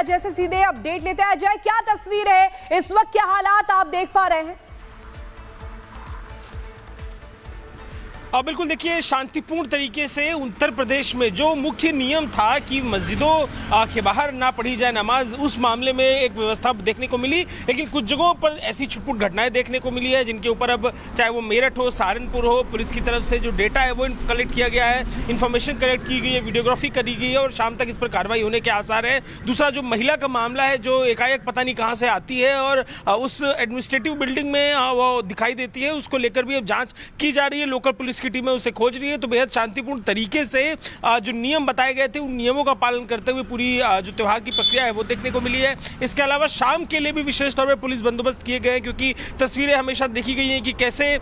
अजय से सीधे अपडेट लेते हैं। अजय, क्या तस्वीर है इस वक्त, क्या हालात आप देख पा रहे हैं? बिल्कुल, देखिए शांतिपूर्ण तरीके से उत्तर प्रदेश में जो मुख्य नियम था कि मस्जिदों के बाहर ना पढ़ी जाए नमाज, उस मामले में एक व्यवस्था देखने को मिली। लेकिन कुछ जगहों पर ऐसी छुटपुट घटनाएं देखने को मिली है जिनके ऊपर अब चाहे वो मेरठ हो, सहारनपुर हो, पुलिस की तरफ से जो डेटा है वो कलेक्ट किया गया है, इन्फॉर्मेशन कलेक्ट की गई है, वीडियोग्राफी करी गई है और शाम तक इस पर कार्रवाई होने के आसार है। दूसरा जो महिला का मामला है जो एकाएक पता नहीं कहाँ से आती है और उस एडमिनिस्ट्रेटिव बिल्डिंग में वो दिखाई देती है, उसको लेकर भी अब जाँच की जा रही है। लोकल पुलिस की टीमें उसे खोज रही है। तो बेहद शांतिपूर्ण तरीके से जो नियम बताए गए थे उन नियमों का पालन करते हुए पूरी जो त्योहार की प्रक्रिया है वो देखने को मिली है। इसके अलावा शाम के लिए भी विशेष तौर पर पुलिस बंदोबस्त किए गए हैं, क्योंकि तस्वीरें हमेशा देखी गई हैं कि कैसे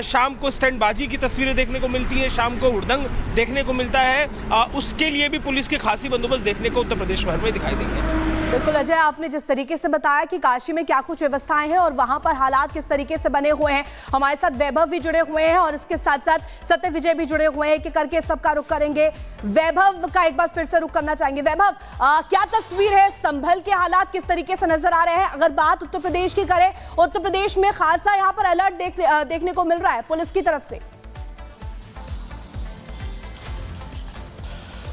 शाम को स्टैंडबाजी की तस्वीरें देखने को मिलती है, शाम को हुड़दंग देखने को मिलता है। उसके लिए भी पुलिस के खासी बंदोबस्त देखने को उत्तर प्रदेश भर में दिखाई देंगे। बिल्कुल अजय, आपने जिस तरीके से बताया कि काशी में क्या कुछ व्यवस्थाएं हैं और वहां पर हालात किस तरीके से बने हुए हैं, हमारे साथ वैभव भी जुड़े हुए हैं और इसके साथ साथ सत्य विजय भी जुड़े हुए हैं कि करके सबका रुख करेंगे। वैभव का एक बार फिर से रुख करना चाहेंगे। वैभव, क्या तस्वीर है, संभल के हालात किस तरीके से नजर आ रहे हैं? अगर बात उत्तर प्रदेश की करें, उत्तर प्रदेश में खासा यहाँ पर अलर्ट देखने को मिल रहा है पुलिस की तरफ से।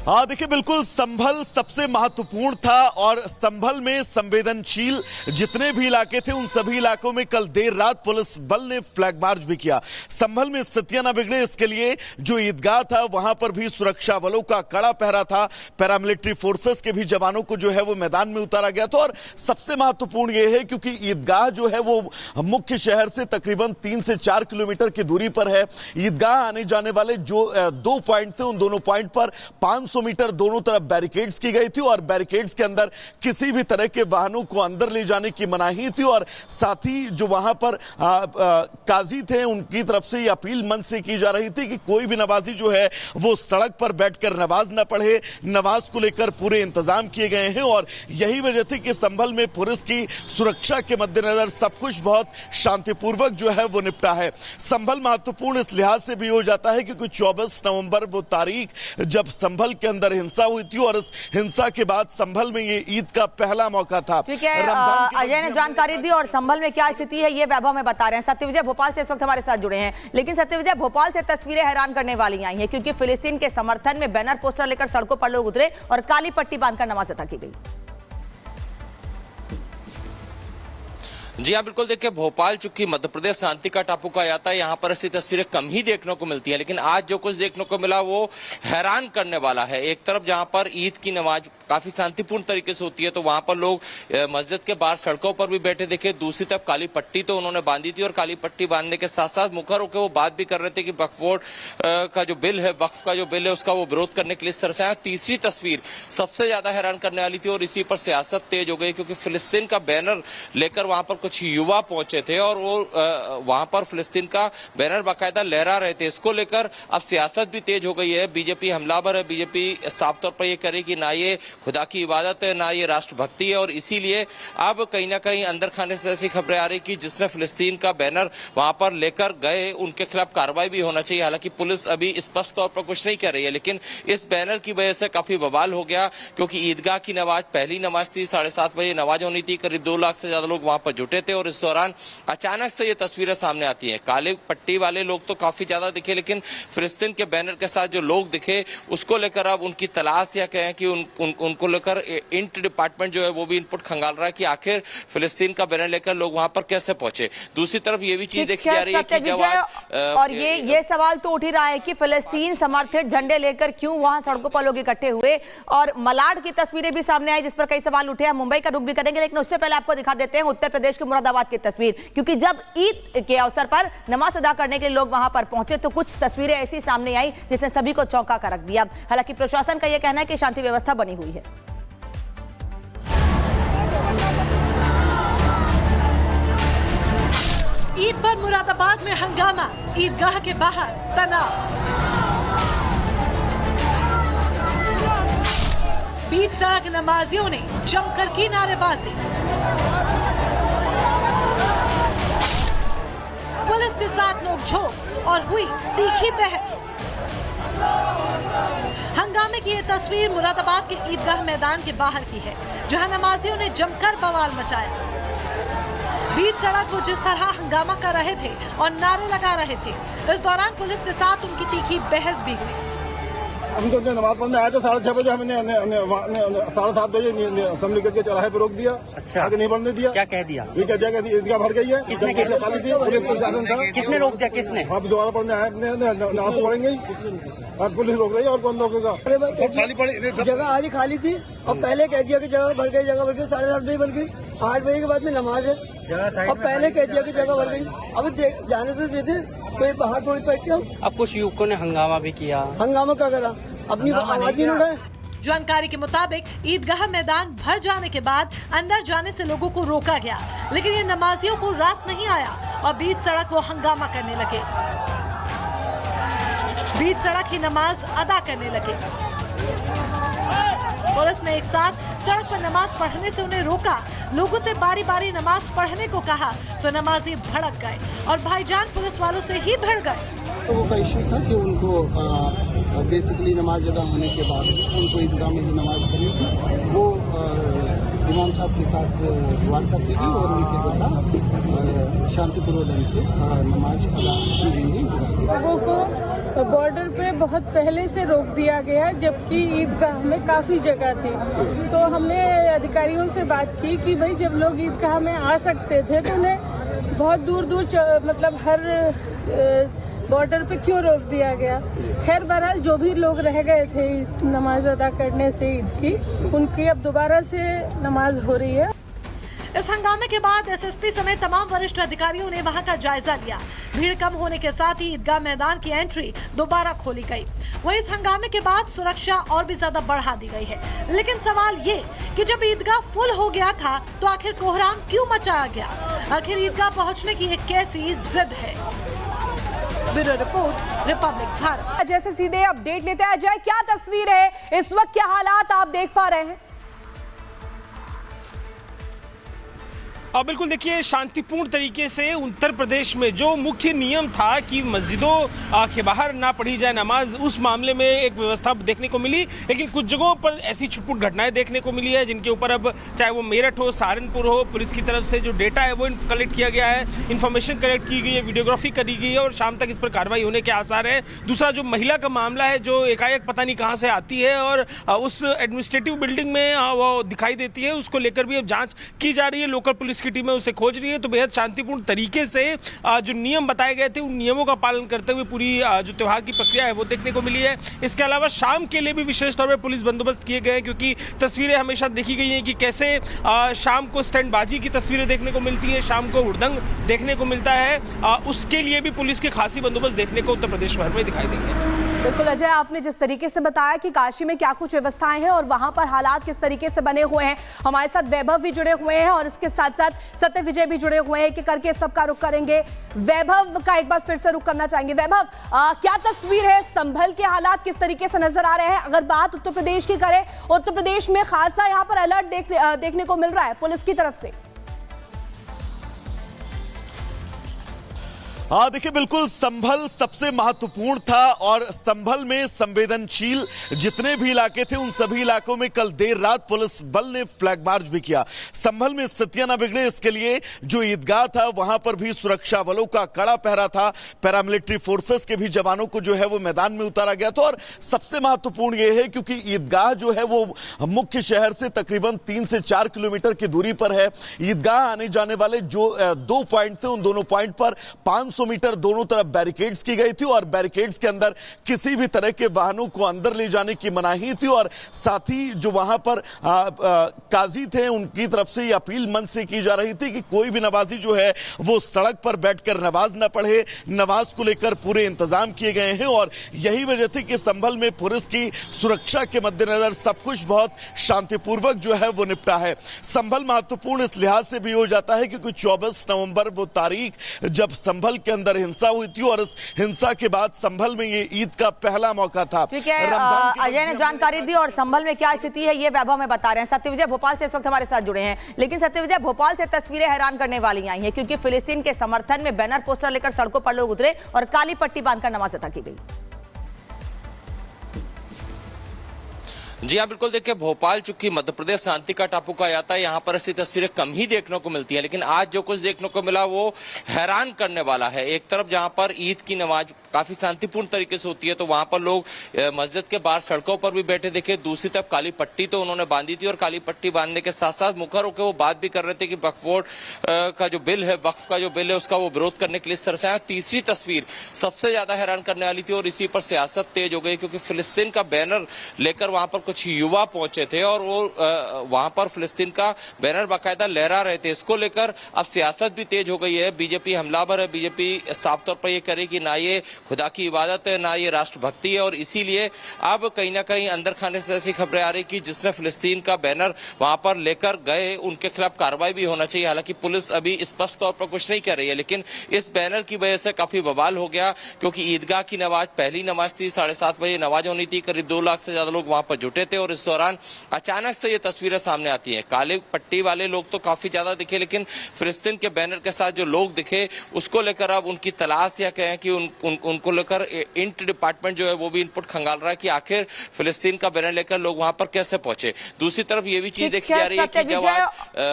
हाँ देखिए, बिल्कुल संभल सबसे महत्वपूर्ण था और संभल में संवेदनशील जितने भी इलाके थे उन सभी इलाकों में कल देर रात पुलिस बल ने फ्लैग मार्च भी किया। संभल में स्थितियां न बिगड़े इसके लिए जो ईदगाह था वहां पर भी सुरक्षा बलों का कड़ा पहरा था। पैरामिलिट्री फोर्सेस के भी जवानों को जो है वो मैदान में उतारा गया था। और सबसे महत्वपूर्ण ये है क्योंकि ईदगाह जो है वो मुख्य शहर से तकरीबन 3 से 4 किलोमीटर की दूरी पर है। ईदगाह आने जाने वाले जो 2 पॉइंट थे उन दोनों पॉइंट पर 500 मीटर दोनों तरफ बैरिकेड्स की गई थी और बैरिकेड्स के अंदर किसी भी तरह के वाहनों को अंदर ले जाने की मनाही थी। और साथ ही जो वहां पर काजी थे उनकी तरफ से ये अपील मन से की जा रही थी कि कोई भी नमाजी जो है वो सड़क पर बैठकर नमाज न पढ़े। नमाज को लेकर पूरे इंतजाम किए गए हैं और यही वजह थी कि संभल में पुलिस की सुरक्षा के मद्देनजर सब कुछ बहुत शांतिपूर्वक जो है वो निपटा है। संभल महत्वपूर्ण इस लिहाज से भी हो जाता है क्योंकि 24 नवंबर वो तारीख जब संभल के अंदर हिंसा हुई थी और इस हिंसा के बाद संभल में ये ईद का पहला मौका था। ठीक है, अजय ने जानकारी दी और संभल में क्या स्थिति है ये वैभव में बता रहे हैं। सत्य विजय भोपाल से इस वक्त हमारे साथ जुड़े हैं। लेकिन सत्य विजय, भोपाल से तस्वीरें हैरान करने वाली आई हैं क्योंकि फिलिस्तीन के समर्थन में बैनर पोस्टर लेकर सड़कों पर लोग उतरे और काली पट्टी बांधकर नमाज अता की गई। जी हाँ, बिल्कुल। देखिए, भोपाल चूंकि मध्य प्रदेश शांति का टापू कहा जाता है, यहाँ पर ऐसी तस्वीरें कम ही देखने को मिलती हैं, लेकिन आज जो कुछ देखने को मिला वो हैरान करने वाला है। एक तरफ जहाँ पर ईद की नमाज काफी शांतिपूर्ण तरीके से होती है तो वहां पर लोग मस्जिद के बाहर सड़कों पर भी बैठे देखे। दूसरी तरफ काली पट्टी तो उन्होंने बांधी थी और काली पट्टी बांधने के साथ साथ मुखर होकर वो बात भी कर रहे थे कि वक्फ बोर्ड का जो बिल है, वक्फ का जो बिल है उसका वो विरोध करने के लिए इस तरह से आया। तीसरी तस्वीर सबसे ज्यादा हैरान करने वाली थी और इसी पर सियासत तेज हो गई क्योंकि फिलिस्तीन का बैनर लेकर वहां पर कुछ युवा पहुंचे थे और वो वहां पर फिलिस्तीन का बैनर बाकायदा लहरा रहे थे। इसको लेकर अब सियासत भी तेज हो गई है। बीजेपी हमलावर है। बीजेपी साफ तौर पर यह करे कि ना ये खुदा की इबादत है ना ये राष्ट्रभक्ति है और इसीलिए अब कहीं ना कहीं अंदर खाने से ऐसी खबरें आ रही कि जिसने फिलिस्तीन का बैनर वहां पर लेकर गए उनके खिलाफ कार्रवाई भी होना चाहिए। हालांकि पुलिस अभी स्पष्ट तौर पर कुछ नहीं कर रही है, लेकिन इस बैनर की वजह से काफी बवाल हो गया क्योंकि ईदगाह की नमाज पहली नमाज थी, 7:30 बजे नमाज होनी थी। करीब 2 लाख से ज्यादा लोग वहां पर जुटे थे और इस दौरान अचानक से ये तस्वीरें सामने आती हैं। काले पट्टी वाले लोग तो काफी ज्यादा दिखे, लेकिन फिलिस्तीन के बैनर के साथ जो लोग दिखे उसको लेकर अब उनकी तलाश या कहें कि उनको लेकर इंट डिपार्टमेंट जो है वो भी इनपुट खंगाल रहा है कि आखिर फिलिस्तीन का बैनर लेकर लोग वहां पर कैसे पहुंचे। दूसरी तरफ ये भी चीज देखी जा रही है कि जब और ये सवाल तो उठ ही रहा है कि फिलिस्तीन समर्थित झंडे लेकर क्यों वहां सड़कों पर लोग इकट्ठे हुए और मलाड की तस्वीरें भी सामने आई जिस पर कई सवाल उठे हैं। मुंबई का रुख भी करेंगे, लेकिन उससे पहले आपको दिखा देते हैं उत्तर प्रदेश के मुरादाबाद की तस्वीर, क्योंकि जब ईद के अवसर पर नमाज अदा करने के लिए लोग वहां पर पहुंचे तो कुछ तस्वीरें ऐसी सामने आई जिसने सभी को चौंका कर रख दिया। हालांकि प्रशासन का यह कहना है कि शांति व्यवस्था बनी हुई है। ईद पर मुरादाबाद में हंगामा, ईदगाह के बाहर तनाव। बीच सड़क नमाजियों ने जमकर की नारेबाजी। पुलिस के साथ नोकझोंक और हुई तीखी बहस। हंगामे की ये तस्वीर मुरादाबाद के ईदगाह मैदान के बाहर की है, जहां नमाजियों ने जमकर बवाल मचाया। बीच सड़क वो जिस तरह हंगामा कर रहे थे और नारे लगा रहे थे, इस दौरान पुलिस के साथ उनकी तीखी बहस भी हुई। हम तो नमाज पढ़ने आए थे 6:30 बजे, हमने 7:30 बजे असेंबली करके चौराहे पर रोक दिया। अच्छा, आगे नहीं बढ़ने दिया। क्या कह दिया? ये कह दिया कि ईदगाह भर गई है। किसने खाली थी, पुलिस प्रशासन था। किसने रोक दिया? किसने? आप दोबारा पढ़ने आए, नमाज तो पढ़ेंगे ही। अब पुलिस रोक रही है और कौन रोकेगा? खाली पड़ी जगह आज खाली थी और पहले कह दिया कि जगह भर गई, जगह भर गई। 7:30 बजे बन गई, 8 बजे के बाद में नमाज है। अब पहले कह दिया कि जगह भर गई, अब जाने से देते कोई बाहर थोड़ी बैठ के। अब कुछ युवकों ने हंगामा भी किया। हंगामा क्या करा? अपनी आवाज नहीं उठाए। जानकारी के मुताबिक ईदगाह मैदान भर जाने के बाद अंदर जाने से लोगों को रोका गया, लेकिन ये नमाजियों को रास नहीं आया और बीच सड़क वो हंगामा करने लगे। बीच सड़क ही नमाज अदा करने लगे। पुलिस ने एक साथ सड़क पर नमाज पढ़ने से उन्हें रोका, लोगों से बारी बारी नमाज पढ़ने को कहा तो नमाजी भड़क गए और भाईजान पुलिस वालों से ही भिड़ गए। तो वो का इश्यू था कि उनको बेसिकली नमाज अदा होने के बाद उनको ईदगाह में ही नमाज पढ़नी थी। वो इमाम साहब के साथ वार्ता की गई और उनके द्वारा शांतिपूर्वक ढंग से नमाज अदा की गई है। लोगों को बॉर्डर पे बहुत पहले से रोक दिया गया, जबकि ईदगाह में काफ़ी जगह थी। तो हमने अधिकारियों से बात की कि भाई जब लोग ईदगाह में आ सकते थे तो उन्हें बहुत दूर दूर मतलब हर बॉर्डर पे क्यों रोक दिया गया। खैर बहरहाल जो भी लोग रह गए थे नमाज अदा करने से ईद की, उनकी अब दोबारा से नमाज हो रही है। इस हंगामे के बाद एसएसपी समेत तमाम वरिष्ठ अधिकारियों ने वहां का जायजा लिया। भीड़ कम होने के साथ ही ईदगाह मैदान की एंट्री दोबारा खोली गई। वहीं इस हंगामे के बाद सुरक्षा और भी ज्यादा बढ़ा दी गई है। लेकिन सवाल ये कि जब ईदगाह फुल हो गया था तो आखिर कोहराम क्यों मचाया गया? आखिर ईदगाह पहुंचने की एक कैसी जिद है? Bureau report, Republic Bharat. Ajay से सीधे अपडेट लेते हैं। अजय, क्या तस्वीर है इस वक्त, क्या हालात आप देख पा रहे हैं? बिल्कुल देखिए, शांतिपूर्ण तरीके से उत्तर प्रदेश में जो मुख्य नियम था कि मस्जिदों के बाहर ना पढ़ी जाए नमाज, उस मामले में एक व्यवस्था देखने को मिली। लेकिन कुछ जगहों पर ऐसी छुटपुट घटनाएं देखने को मिली है जिनके ऊपर अब चाहे वो मेरठ हो, सहारनपुर हो, पुलिस की तरफ से जो डेटा है वो कलेक्ट किया गया है, इन्फॉर्मेशन कलेक्ट की गई है, वीडियोग्राफी करी गई है और शाम तक इस पर कार्रवाई होने के आसार है। दूसरा जो महिला का मामला है जो एकाएक पता नहीं कहाँ से आती है और उस एडमिनिस्ट्रेटिव बिल्डिंग में वो दिखाई देती है, उसको लेकर भी अब जाँच की जा रही है। लोकल पुलिस की टीमें उसे खोज रही है। तो बेहद शांतिपूर्ण तरीके से जो नियम बताए गए थे उन नियमों का पालन करते हुए पूरी जो त्योहार की प्रक्रिया है वो देखने को मिली है। इसके अलावा शाम के लिए भी विशेष तौर पर पुलिस बंदोबस्त किए गए हैं, क्योंकि तस्वीरें हमेशा देखी गई हैं कि कैसे शाम को स्टैंडबाजी की तस्वीरें देखने को मिलती हैं, शाम को हुड़दंग देखने को मिलता है। उसके लिए भी पुलिस के खासी बंदोबस्त देखने को उत्तर प्रदेश भर में दिखाई देंगे। बिल्कुल अजय, आपने जिस तरीके से बताया कि काशी में क्या कुछ व्यवस्थाएं हैं और वहां पर हालात किस तरीके से बने हुए हैं, हमारे साथ वैभव भी जुड़े हुए हैं और इसके साथ साथ सत्य विजय भी जुड़े हुए हैं कि करके सबका रुख करेंगे। वैभव का एक बार फिर से रुख करना चाहेंगे। वैभव, क्या तस्वीर है, संभल के हालात किस तरीके से नजर आ रहे हैं? अगर बात उत्तर प्रदेश की करें, उत्तर प्रदेश में खासा यहाँ पर अलर्ट देखने को मिल रहा है पुलिस की तरफ से। हाँ देखिए, बिल्कुल संभल सबसे महत्वपूर्ण था और संभल में संवेदनशील जितने भी इलाके थे उन सभी इलाकों में कल देर रात पुलिस बल ने फ्लैग मार्च भी किया। संभल में स्थितियां न बिगड़े इसके लिए जो ईदगाह था वहां पर भी सुरक्षा बलों का कड़ा पहरा था। पैरामिलिट्री फोर्सेस के भी जवानों को जो है वो मैदान में उतारा गया था। और सबसे महत्वपूर्ण यह है क्योंकि ईदगाह जो है वो मुख्य शहर से तकरीबन 3 से 4 किलोमीटर की दूरी पर है। ईदगाह आने जाने वाले जो 2 पॉइंट थे उन दोनों पॉइंट पर 500 मीटर दोनों तरफ बैरिकेड्स की गई थी और बैरिकेड्स के अंदर किसी भी तरह के वाहनों को अंदर ले जाने की मनाही थी। और साथ ही जो वहां पर काजी थे उनकी तरफ से यह अपील मंच से की जा रही थी कि कोई भी नमाजी जो है वो सड़क पर बैठकर नमाज न पढ़े। नमाज को लेकर पूरे इंतजाम किए गए हैं और यही वजह थी कि संभल में पुलिस की सुरक्षा के मद्देनजर सब कुछ बहुत शांतिपूर्वक जो है वो निपटा है। संभल महत्वपूर्ण इस लिहाज से भी हो जाता है क्योंकि 24 नवंबर वो तारीख जब संभल के अंदर हिंसा हुई थी और इस हिंसा के बाद संभल में ये ईद का पहला मौका था। ठीक है, अजय ने जानकारी दी और संभल में क्या स्थिति है ये वैभव में बता रहे हैं। सत्यविजय भोपाल से इस वक्त हमारे साथ जुड़े हैं। लेकिन सत्यविजय, भोपाल से तस्वीरें हैरान करने वाली आई हैं क्योंकि फिलिस्तीन के समर्थन में बैनर पोस्टर लेकर सड़कों पर लोग उतरे और काली पट्टी बांधकर नमाज अदा की गई। जी हाँ, बिल्कुल देखिए, भोपाल चूंकि मध्य प्रदेश शांति का टापू कहा जाता है, यहाँ पर ऐसी तस्वीरें कम ही देखने को मिलती हैं, लेकिन आज जो कुछ देखने को मिला वो हैरान करने वाला है। एक तरफ जहाँ पर ईद की नमाज काफी शांतिपूर्ण तरीके से होती है, तो वहां पर लोग मस्जिद के बाहर सड़कों पर भी बैठे देखे। दूसरी तरफ काली पट्टी तो उन्होंने बांधी थी, और काली पट्टी बांधने के साथ साथ मुखर होकर वो बात भी कर रहे थे कि वक्फ बोर्ड का जो बिल है, वक्फ का जो बिल है, उसका वो विरोध करने के लिए इस तरह से आया। तीसरी तस्वीर सबसे ज्यादा हैरान करने वाली थी, और इसी पर सियासत तेज हो गई, क्योंकि फिलिस्तीन का बैनर लेकर वहां पर कुछ युवा पहुंचे थे, और वो वहां पर फिलिस्तीन का बैनर बाकायदा लहरा रहे थे। इसको लेकर अब सियासत भी तेज हो गई है। बीजेपी हमलावर है। बीजेपी साफ तौर पर यह करे कि ना ये खुदा की इबादत है, ना ये राष्ट्रभक्ति है, और इसीलिए अब कहीं ना कहीं अंदर खाने से ऐसी खबरें आ रही कि जिसने फिलिस्तीन का बैनर वहां पर लेकर गए उनके खिलाफ कार्रवाई भी होना चाहिए। हालांकि पुलिस अभी स्पष्ट तौर पर कुछ नहीं कर रही है, लेकिन इस बैनर की वजह से काफी बवाल हो गया, क्योंकि ईदगाह की नमाज, पहली नमाज थी, 7:30 बजे नमाज होनी थी। करीब 2 लाख से ज्यादा लोग वहां पर जुटे थे, और इस दौरान अचानक से ये तस्वीरें सामने आती हैं। काले पट्टी वाले लोग तो काफी ज्यादा दिखे, लेकिन फिलिस्तीन के बैनर के साथ जो लोग दिखे, उसको लेकर अब उनकी तलाश या कहें कि उनको लेकर इंट डिपार्टमेंट जो है वो भी इनपुट खंगाल रहा है कि आखिर फिलिस्तीन का बैनर लेकर लोग वहां पर कैसे पहुंचे। दूसरी तरफ ये भी चीज देखी जा रही है कि जब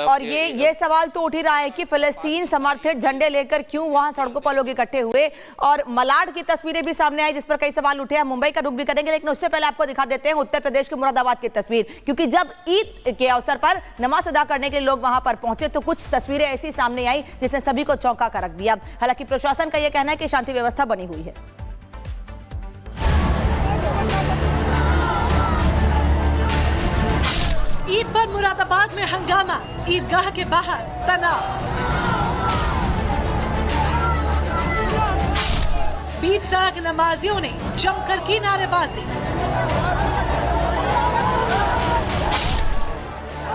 और ये सवाल तो उठ ही रहा है कि फिलिस्तीन समर्थित झंडे लेकर क्यों वहां सड़कों पर लोग इकट्ठे हुए, और मलाड की तस्वीरें भी सामने आई जिस पर कई सवाल उठे हैं। मुंबई का रुख भी करेंगे, लेकिन उससे पहले आपको दिखा देते हैं उत्तर प्रदेश के मुरादाबाद की तस्वीर, क्योंकि जब ईद के अवसर पर नमाज अदा करने के लिए लोग वहां पर पहुंचे तो कुछ तस्वीरें ऐसी सामने आई जिसने सभी को चौंका कर रख दिया। हालांकि प्रशासन का यह कहना है कि शांति व्यवस्था बनी हुई है। ईद पर मुरादाबाद में हंगामा, ईदगाह के बाहर तनाव। बीच सड़क नमाजियों ने जमकर की नारेबाजी।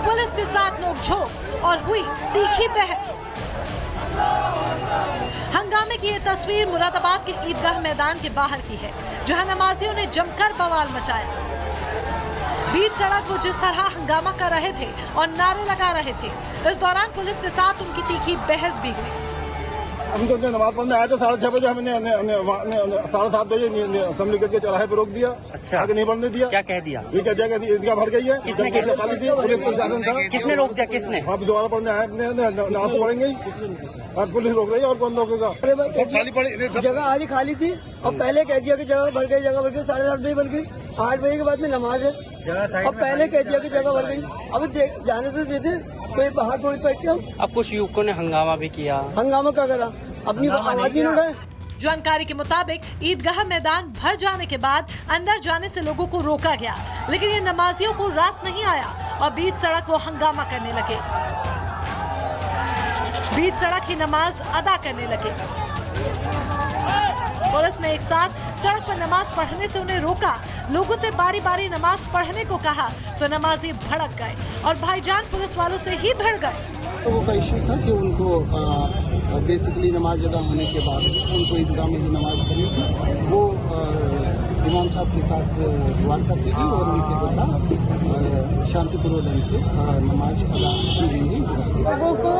पुलिस के साथ नोकझोंक और हुई तीखी बहस। हंगामे की ये तस्वीर मुरादाबाद के ईदगाह मैदान के बाहर की है, जहां नमाजियों ने जमकर बवाल मचाया। बीच सड़क वो जिस तरह हंगामा कर रहे थे और नारे लगा रहे थे, इस दौरान पुलिस के साथ उनकी तीखी बहस भी हुई। हम तो नमाज पढ़ने आए थे 6:30 बजे, हमने 7:30 बजे असेंबली करके चौराहे पर रोक दिया। अच्छा, आगे नहीं बढ़ने दिया। क्या कह दिया? ये कह दिया कि ईदगाह भर गई है। किसने खाली थी, पुलिस प्रशासन था। किसने रोक दिया? किसने? आप दोबारा पढ़ने आए, नमाज तो पढ़ेंगे ही। आज पुलिस रोक रही है, और कौन रोकेगा? खाली पड़ी जगह आज ही खाली थी, और पहले कह दिया कि जगह भर गई, 7:30 बजे बन गई। 8 बजे के बाद में नमाज है, और पहले कह दिया कि जगह भर गई। अब जाने से देते कोई बाहर थोड़ी बैठ के। अब कुछ युवकों ने हंगामा भी किया। हंगामा क्या करा? अपनी आवाज नहीं उठाए। जानकारी के मुताबिक ईदगाह मैदान भर जाने के बाद अंदर जाने से लोगों को रोका गया, लेकिन ये नमाजियों को रास नहीं आया और बीच सड़क वो हंगामा करने लगे। बीच सड़क ही नमाज अदा करने लगे। पुलिस ने एक साथ सड़क पर नमाज पढ़ने से उन्हें रोका, लोगों से बारी बारी नमाज पढ़ने को कहा, तो नमाजी भड़क गए और भाईजान पुलिस वालों से ही भिड़ गए। तो वो का इश्यू था कि उनको बेसिकली नमाज अदा होने के बाद उनको ईदगाह में ही नमाज पढ़नी थी। वो इमाम साहब के साथ वार्ता की गई, और उनके द्वारा शांतिपूर्ण ढंग से नमाज अदा की गई है। लोगों को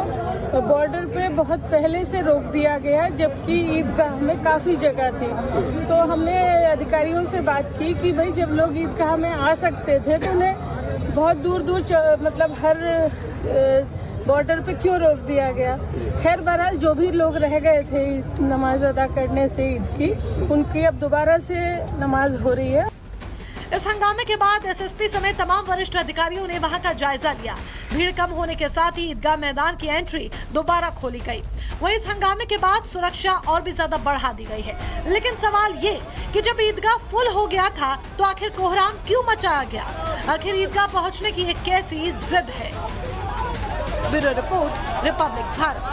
बॉर्डर पे बहुत पहले से रोक दिया गया, जबकि ईदगाह में काफी जगह थी। तो हमने अधिकारियों से बात की कि भाई जब लोग ईदगाह में आ सकते थे तो उन्हें बहुत दूर दूर मतलब हर बॉर्डर पे क्यों रोक दिया गया। खैर बहरहाल जो भी लोग रह गए थे नमाज अदा करने से ईद की, उनकी अब दोबारा से नमाज हो रही है। इस हंगामे के बाद एसएसपी समेत तमाम वरिष्ठ अधिकारियों ने वहां का जायजा लिया। भीड़ कम होने के साथ ही ईदगाह मैदान की एंट्री दोबारा खोली गई। वहीं इस हंगामे के बाद सुरक्षा और भी ज्यादा बढ़ा दी गई है। लेकिन सवाल ये कि जब ईदगाह फुल हो गया था तो आखिर कोहराम क्यों मचाया गया? आखिर ईदगाह पहुंचने की एक कैसी जिद है? Bureau report, Republic Bharat.